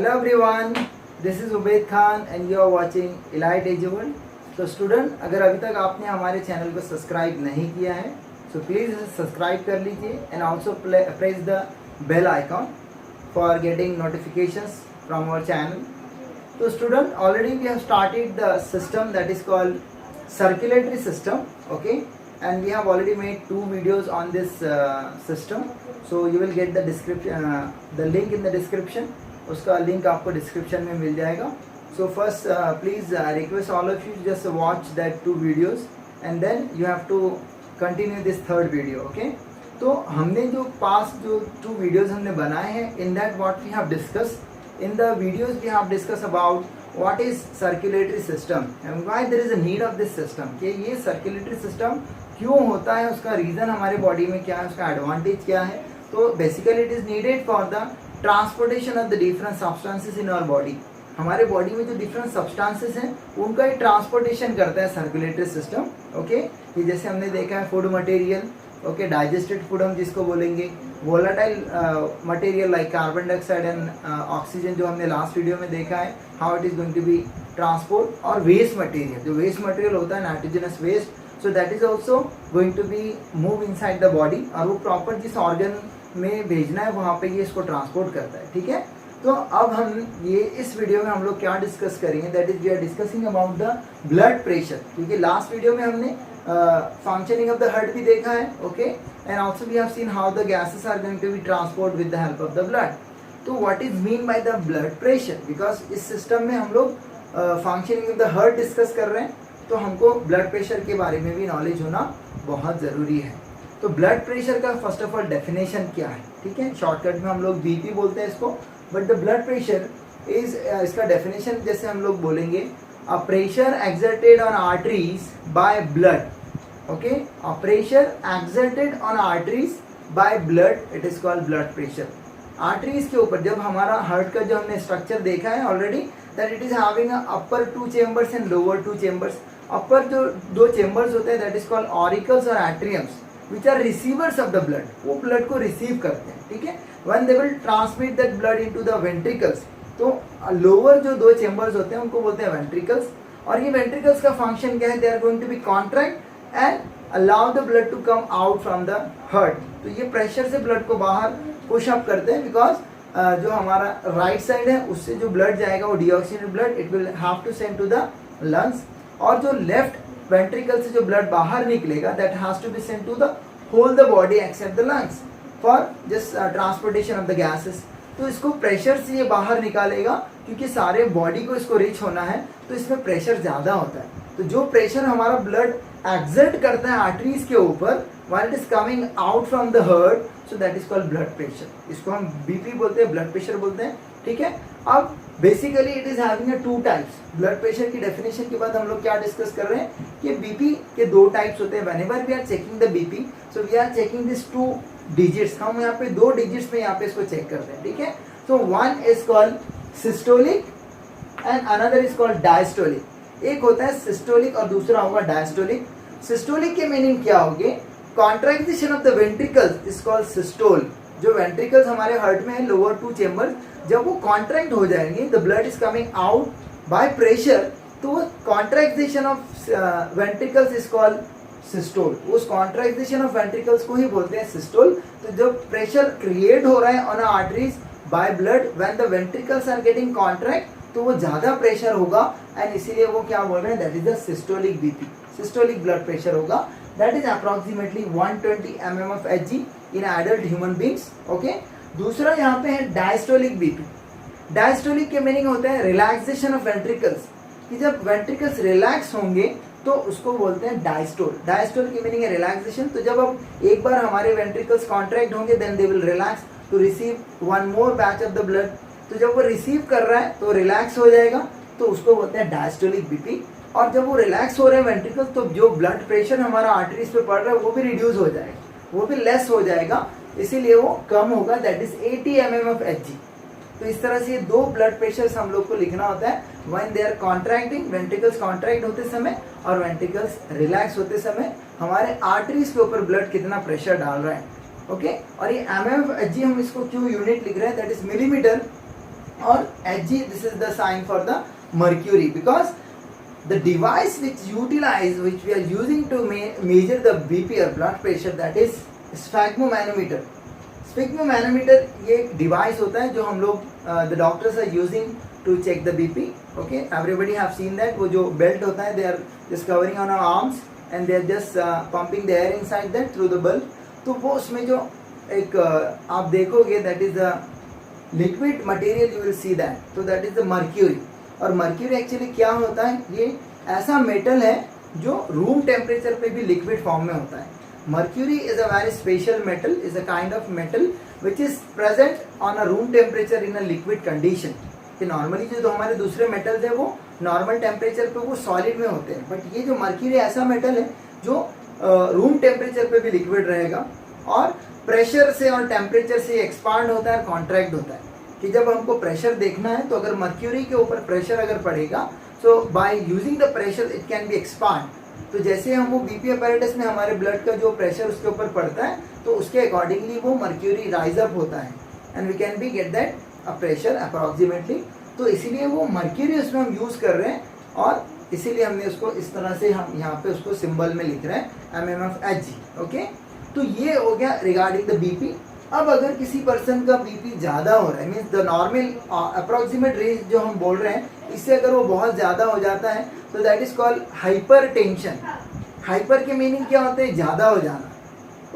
Hello everyone, this is Ubaid Khan and you are watching Elite Age World. तो student, अगर अभी तक आपने हमारे चैनल को सब्सक्राइब नहीं किया है तो प्लीज़ सब्सक्राइब कर लीजिए and also press the bell icon for getting notifications from our channel. तो student, already we have started the system that is called circulatory system, okay, and we have already made 2 videos on this system, so you will get the description, the link in the description. उसका link आपको description में मिल जाएगा. So first please request all of you just watch that 2 videos and then you have to continue this 3rd video, okay. तो हमने जो past जो 2 videos हमने बनाए हैं, in that what we have discussed, in the videos we have discussed about what is circulatory system and why there is a need of this system. कि ये circulatory system क्यों होता है, उसका रीज़न हमारे बॉडी में क्या है, उसका एडवांटेज क्या है. तो basically it is needed for the transportation of the different substances in our body. हमारे बॉडी में जो डिफरेंट सब्सटेंसेस हैं उनका ही ट्रांसपोर्टेशन करता है सर्कुलेटरी सिस्टम. ओके, ये जैसे हमने देखा है food material, okay, digested food हम जिसको बोलेंगे, volatile material like carbon dioxide and oxygen जो हमने लास्ट वीडियो में देखा है how it is going to be transport, और वेस्ट मटेरियल जो वेस्ट मटेरियल होता है nitrogenous waste, so that is also going to be move inside the body और वो प्रॉपर जिस ऑर्गन में भेजना है वहाँ पे ये इसको ट्रांसपोर्ट करता है. ठीक है, तो अब हम ये इस वीडियो में हम लोग क्या डिस्कस करेंगे, that is we are discussing about the blood pressure. क्योंकि लास्ट वीडियो में हमने फंक्शनिंग ऑफ द हार्ट भी देखा है, okay, and also we have seen how the gases are going to be transport with the help of the blood. तो what is mean by the blood pressure, because इस system में हम लोग functioning of the heart discuss कर रहे हैं, तो हमको ब्लड प्रेशर के बारे में भी नॉलेज होना बहुत ज़रूरी है. तो ब्लड प्रेशर का फर्स्ट ऑफ ऑल डेफिनेशन क्या है, ठीक है, शॉर्टकट में हम लोग बीपी बोलते हैं इसको, but the blood pressure is, इसका डेफिनेशन जैसे हम लोग बोलेंगे, a pressure exerted on arteries by blood, okay, a pressure exerted on arteries by blood, it is called blood pressure. arteries के ऊपर जब हमारा हार्ट का जो हमने स्ट्रक्चर देखा है already, that it is having upper 2 chambers and lower 2 chambers. Upper जो 2 चेम्बर्स होते हैं दैट इज कॉल्ड ऑरिकल्स और atriums which are receivers of the blood, वो ब्लड को रिसीव करते हैं. ठीक है, when they will transmit that blood into the ventricles, तो लोअर जो 2 चेम्बर्स होते हैं उनको बोलते हैं वेंट्रिकल्स. और ये वेंट्रिकल्स का फंक्शन क्या है, they are going to be contract and allow the blood to come out from the heart. तो ये प्रेशर से ब्लड को बाहर पुश अप करते हैं, बिकॉज जो हमारा राइट साइड है उससे जो ब्लड जाएगा वो deoxygenated blood it will have to send to the lungs, और जो लेफ्ट वेंट्रिकल से जो ब्लड बाहर निकलेगा that has to be send to the whole the body except the lungs for just transportation of the gases. तो इसको pressure से ये बाहर निकालेगा, क्योंकि सारे बॉडी को इसको रीच होना है तो इसमें प्रेशर ज़्यादा होता है. तो जो प्रेशर हमारा ब्लड एक्सर्ट करता है आर्टरीज के ऊपर while it is coming out from the heart, so that is called blood pressure. इसको हम बीपी बोलते हैं, ब्लड प्रेशर बोलते हैं. ठीक है, अब basically it is having 2 types. Blood pressure की डेफिनेशन के बाद हम लोग क्या डिस्कस कर रहे हैं कि बीपी के 2 टाइप्स होते हैं. Whenever we are checking the BP, so we are checking this 2 digits. हम यहाँ पे 2 डिजिट्स में यहाँ पे इसको चेक करते हैं. ठीक है, so one is called systolic and another is called diastolic. एक होता है सिस्टोलिक और दूसरा होगा डायस्टोलिक. सिस्टोलिक के मीनिंग क्या होगी, contraction of the ventricles is called systole. जो वेंट्रिकल्स हमारे हार्ट में है लोअर 2 चेम्बर्स, जब वो कॉन्ट्रैक्ट हो जाएंगे the blood is coming out by pressure, तो वो contraction of ventricles is called systole. उस कॉन्ट्रैक्शन ऑफ वेंट्रिकल्स को ही बोलते हैं सिस्टोल. तो जब प्रेशर क्रिएट हो रहा है on arteries by blood when the ventricles are getting contract, तो वो ज्यादा प्रेशर होगा एंड इसीलिए वो क्या बोल रहे हैं, that is the systolic BP, systolic blood pressure होगा. That is approximately 120 mm of Hg in adult human beings. Okay, दूसरा यहाँ पे है डायस्टोलिक बीपी. डायस्टोलिक के मीनिंग होता है रिलैक्सेशन ऑफ वेंट्रिकल्स, कि जब वेंट्रिकल्स रिलैक्स होंगे तो उसको बोलते हैं डायस्टोल. डायस्टोल की मीनिंग है रिलैक्सेशन. तो जब अब एक बार हमारे वेंट्रिकल्स कॉन्ट्रैक्ट होंगे then they will relax to receive one more batch of the blood. तो जब वो रिसीव कर रहा है तो रिलैक्स हो जाएगा, तो उसको बोलते हैं डायस्टोलिक बीपी. और जब वो रिलैक्स हो रहे हैं वेंट्रिकल्स, तो जो ब्लड प्रेशर हमारा आर्टरीज पे पड़ रहा है वो भी रिड्यूस हो जाएगा, वो भी लेस हो जाएगा, इसीलिए वो कम होगा, that is 80 mm of Hg. तो इस तरह से 2 ब्लड प्रेशर्स हम लोग को लिखना होता है when they are contracting, ventricles contract होते समय और वेंट्रिकल्स रिलैक्स होते समय हमारे आर्टरीज के ऊपर ब्लड कितना प्रेशर डाल रहा है. ओके, और ये mm of Hg हम इसको क्यों यूनिट लिख रहे हैं, that is millimetre or Hg, this is the sign for the mercury, because the device which we are using to measure the BP or blood pressure, that is sphygmomanometer. Sphygmomanometer ये एक device होता है जो हम लोग the doctors are using to check the BP. Okay, everybody have seen that. वो जो belt होता है, they are just covering on our arms and they are just pumping the air inside that through the bulb. तो वो उसमें जो एक आप देखोगे, that is the liquid material, you will see that. So that is the mercury. और mercury actually क्या होता है, ये ऐसा मेटल है जो रूम टेम्परेचर पे भी लिक्विड फॉर्म में होता है. Mercury is a very special metal, is a kind of metal which is present on a room temperature in a liquid condition. कि नॉर्मली जो हमारे दूसरे मेटल्स है वो नॉर्मल टेम्परेचर पे वो सॉलिड में होते हैं, बट ये जो मर्क्यूरी ऐसा मेटल है जो रूम टेम्परेचर पे भी लिक्विड रहेगा और प्रेशर से और टेम्परेचर से एक्सपांड होता है, कॉन्ट्रैक्ट होता है. कि जब हमको प्रेशर देखना है तो अगर मर्क्यूरी के ऊपर प्रेशर अगर पड़ेगा, so by using the pressure it can be expand. तो जैसे हम वो बीपी अपैरेटस में हमारे ब्लड का जो प्रेशर उसके ऊपर पड़ता है तो उसके अकॉर्डिंगली वो मर्क्यूरी राइज अप होता है and we can be get that a pressure approximately. तो इसीलिए वो मर्क्यूरी उसमें हम यूज़ कर रहे हैं और इसीलिए हमने उसको इस तरह से हम यहाँ पे उसको सिंबल में लिख रहे हैं mmFHg. ओके, तो ये हो गया रिगार्डिंग द बीपी. अब अगर किसी पर्सन का बीपी ज़्यादा हो रहा है, means the normal approximate range जो हम बोल रहे हैं, इससे अगर वो बहुत ज़्यादा हो जाता है तो that is called hyper tension. Hyper के मीनिंग क्या होते हैं, ज़्यादा हो जाना.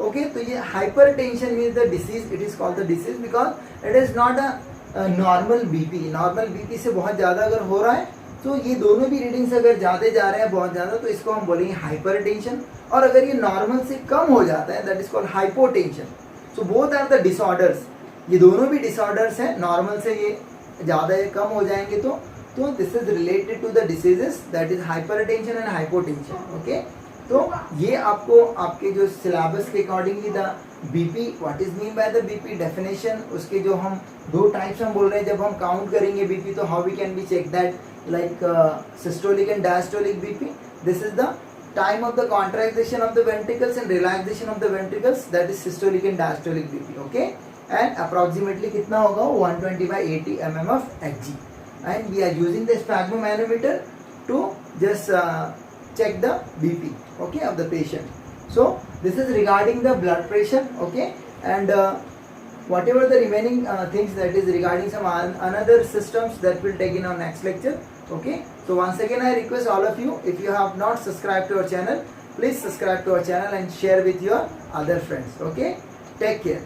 ओके, तो ये hyper tension means the disease, it is called the disease because it is not a normal BP. Normal BP से बहुत ज़्यादा अगर हो रहा है तो ये दोनों भी रीडिंग्स अगर ज़्यादा जा रहे हैं बहुत ज़्यादा, तो इसको हम बोलेंगे हाइपर टेंशन. और अगर ये नॉर्मल से कम हो जाता है that is called hypotension. So both are the disorders. ये दोनों भी डिसऑर्डर्स हैं. नॉर्मल से ये ज़्यादा या कम हो जाएंगे तो this is related to the diseases that is hypertension and hypotension. Okay, तो ये आपको आपके जो सिलेबस के accordingly the BP, what is mean by the BP definition, उसके जो हम दो टाइप्स हम बोल रहे हैं. जब हम काउंट करेंगे बीपी तो how we can be check that, like systolic and diastolic BP. This is the time of the contraction of the ventricles and relaxation of the ventricles, that is systolic and diastolic BP. Okay, and approximately कितना होगा 120/80 mmFHg. And we are using the sphygmomanometer to just check the BP, okay, of the patient. So this is regarding the blood pressure. Okay, and whatever the remaining things that is regarding some another systems that we'll take in our next lecture. Okay, so once again I request all of you, if you have not subscribed to our channel, please subscribe to our channel and share with your other friends. Okay, take care.